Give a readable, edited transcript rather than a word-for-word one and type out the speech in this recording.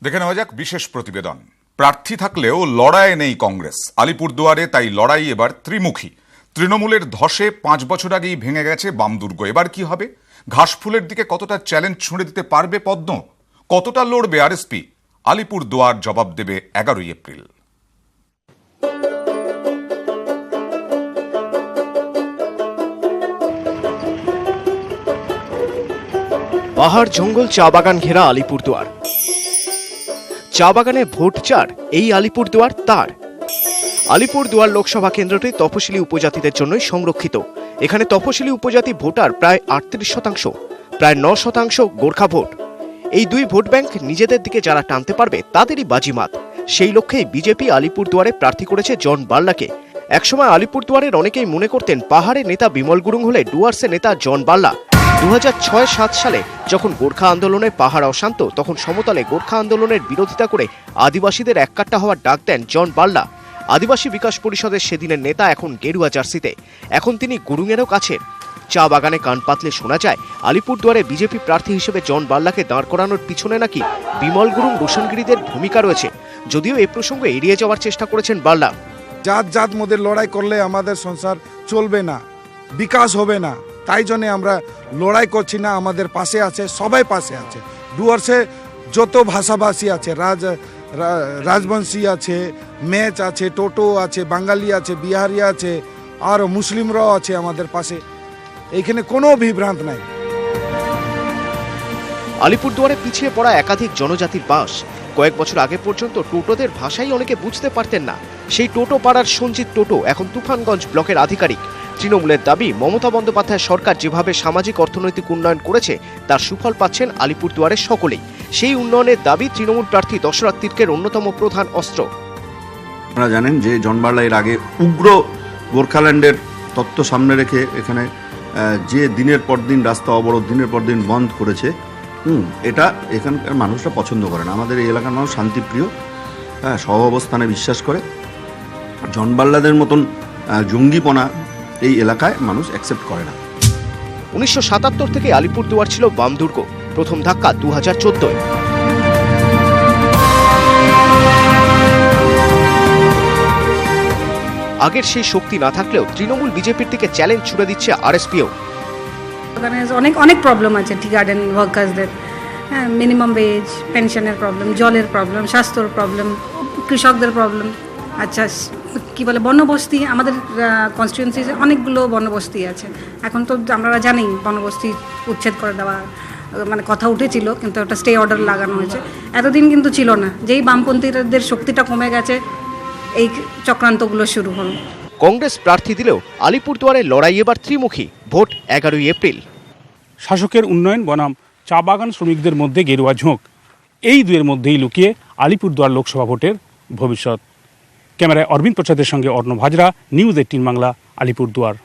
দেখে নেওয়া যাক বিশেষ প্রতিবেদন। প্রার্থী থাকলেও লড়াইয়ে নেই কংগ্রেস। আলিপুরদুয়ারে তাই লড়াই এবার ত্রিমুখী। তৃণমূলের ধসে 5 বছর আগেই ভেঙে গেছে বাম দুর্গ। এবার কি হবে? ঘাসফুলের দিকে কতটা চ্যালেঞ্জ ছুঁড়ে দিতে পারবে পদ্ম? কতটা লড়বে আরএসপি? আলিপুরদুয়ার জবাব দেবে 11ই এপ্রিল। পাহাড় জঙ্গল চা বাগান ঘেরা আলিপুরদুয়ার। চা বাগানে ভোট চার এই আলিপুরদুয়ার তার। আলিপুরদুয়ার লোকসভা কেন্দ্রটি তপশিলি উপজাতিদের জন্যই সংরক্ষিত। এখানে তপশিলি উপজাতি ভোটার প্রায় 38%, প্রায় 9% গোর্খা ভোট। এই দুই ভোট ব্যাংক নিজেদের দিকে যারা টানতে পারবে তাদেরই বাজিমাত। সেই লক্ষ্যেই বিজেপি আলিপুরদুয়ারে প্রার্থী করেছে জন বাল্লাকে। একসময় আলিপুরদুয়ারের অনেকেই মনে করতেন পাহাড়ে নেতা বিমল গুরুং হলে ডুয়ার্সে নেতা জন বাল্লা। 2006-07 সালে যখন গোর্খা আন্দোলনে পাহাড় অশান্ত, তখন সমতলে গোর্খা আন্দোলনের বিরোধিতা করে আদিবাসীদের এককাট্টা হওয়ার ডাক দেন জন বাল্লা। আদিবাসী বিকাশ পরিষদের সেদিনের নেতা এখন গেরুয়া জার্সিতে। এখন তিনি গুরুংয়েরও কাছের। চা বাগানে কান পাতলে শোনা যায় আলিপুরদুয়ারে বিজেপি প্রার্থী হিসেবে জন বাল্লাকে দাঁড় করানোর পিছনে নাকি বিমল গুরুং রোশনগিরিদের ভূমিকা রয়েছে। যদিও এই প্রসঙ্গে এড়িয়ে যাওয়ার চেষ্টা করেছেন বাল্লা। জাত জাত মধ্যে লড়াই করলে আমাদের সংসার চলবে না, বিকাশ হবে না। তাই জন্য আমরা লড়াই করছি না, আমাদের পাশে আছে, সবাই পাশে আছে। ডুয়ার্সে যত ভাষাভাষী আছে, রাজবংশী আছে, মেচ আছে, টোটো আছে, বাঙালি আছে, বিহারি আছে, আর মুসলিমরাও আছে আমাদের পাশে। এইখানে কোনো বিভ্রান্ত নাই। আলিপুরদুয়ারে পিছিয়ে পড়া একাধিক জনজাতির বাস। কয়েক বছর আগে পর্যন্ত টোটোদের ভাষাই অনেকে বুঝতে পারতেন না। সেই টোটো পাড়ার সঞ্জিত টোটো এখন তুফানগঞ্জ ব্লকের আধিকারিক। তৃণমূলের দাবি, মমতা বন্দ্যোপাধ্যায় সরকার যেভাবে সামাজিক অর্থনৈতিক উন্নয়ন করেছে তার সুফল পাচ্ছেন আলিপুরদুয়ারের সকলেই। সেই উন্নয়নের দাবি তৃণমূল প্রার্থী দশরথ তির্কের অন্যতম প্রধান অস্ত্র। আপনারা জানেন যে জন বাল্লা এর আগে উগ্র গোর্খাল্যান্ডের তত্ত্ব সামনে রেখে এখানে যে দিনের পর দিন রাস্তা অবরোধ, দিনের পর দিন বন্ধ করেছে, এটা এখানকার মানুষরা পছন্দ করে না। আমাদের এই এলাকার মানুষ শান্তিপ্রিয়, সহ অবস্থানে বিশ্বাস করে। জন বাল্লাদের মতন জঙ্গিপনা এই এলাকায় মানুষ অ্যাকসেপ্ট করে না। 1977 থেকে আলিপুরদুয়ার ছিল বাম দুর্গ। প্রথম ধাক্কা 2014-য়। আগের সেই শক্তি না থাকলেও তৃণমূল বিজেপির দিকে চ্যালেঞ্জ ছুড়ে দিচ্ছে আরএসপিও। অনেক প্রবলেম আছে টি গার্ডেন ওয়ার্কার্সদের। মিনিমাম ওয়েজ, পেনশনের প্রবলেম, জলের প্রবলেম, স্বাস্থ্যর প্রবলেম, কৃষকদের প্রবলেম। আচ্ছা, কি বলে, বনবস্তি। আমাদের কনস্টিটিউয়েন্সিতে অনেকগুলো বনবস্তি আছে। এখন তো আমরা জানি বনবস্তি উচ্ছেদ করে দেওয়া মানে কথা উঠেছিল, কিন্তু একটা স্টে অর্ডার লাগানো হয়েছে। এতদিন কিন্তু ছিল না। যেই বামপন্থীদের শক্তিটা কমে গেছে, এই চক্রান্তগুলো শুরু হলো। কংগ্রেস প্রার্থী দিলেও আলিপুরদুয়ারে লড়াই এবার ত্রিমুখী। Vote 11ই April. শাসকের উন্নয়ন বনাম চা বাগান শ্রমিকদের মধ্যে গেরুয়া ঝোঁক, এই দুয়ের মধ্যেই লুকিয়ে আলিপুরদুয়ার লোকসভা ভোটের ভবিষ্যৎ। ক্যামেরায় অরবিন্দ প্রসাদের সঙ্গে অর্ণব হাজরা, নিউজ 18 বাংলা, আলিপুরদুয়ার।